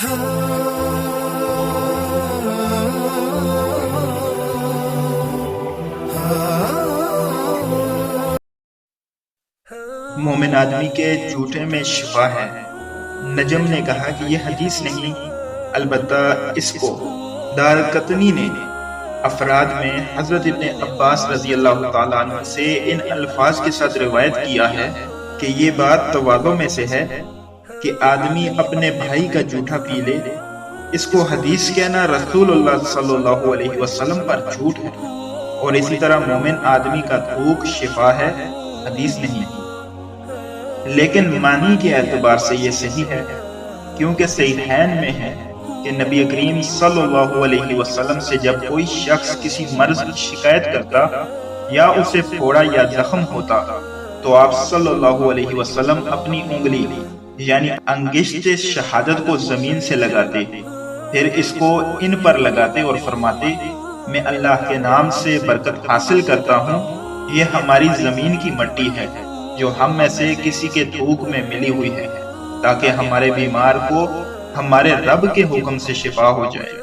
مومن آدمی کے جھوٹے میں شفا ہے۔ نجم نے کہا کہ یہ حدیث نہیں، البتہ اس کو دارقطنی نے افراد میں حضرت ابن عباس رضی اللہ تعالیٰ عنہ سے ان الفاظ کے ساتھ روایت کیا ہے کہ یہ بات تواضع میں سے ہے کہ آدمی اپنے بھائی کا جھوٹا پی لے، اس کو حدیث کہنا رسول اللہ صلی اللہ علیہ وسلم پر جھوٹ ہے، اور اسی طرح مومن آدمی کا تھوک شفا ہے، حدیث نہیں۔ لیکن معنی کے اعتبار سے یہ صحیح ہے، کیونکہ صحیحین میں ہے کہ نبی کریم صلی اللہ علیہ وسلم سے جب کوئی شخص کسی مرض کی شکایت کرتا یا اسے پھوڑا یا زخم ہوتا تو آپ صلی اللہ علیہ وسلم اپنی انگلی یعنی انگشت شہادت کو زمین سے لگاتے، پھر اس کو ان پر لگاتے اور فرماتے، میں اللہ کے نام سے برکت حاصل کرتا ہوں، یہ ہماری زمین کی مٹی ہے جو ہم میں سے کسی کے تھوک میں ملی ہوئی ہے، تاکہ ہمارے بیمار کو ہمارے رب کے حکم سے شفا ہو جائے۔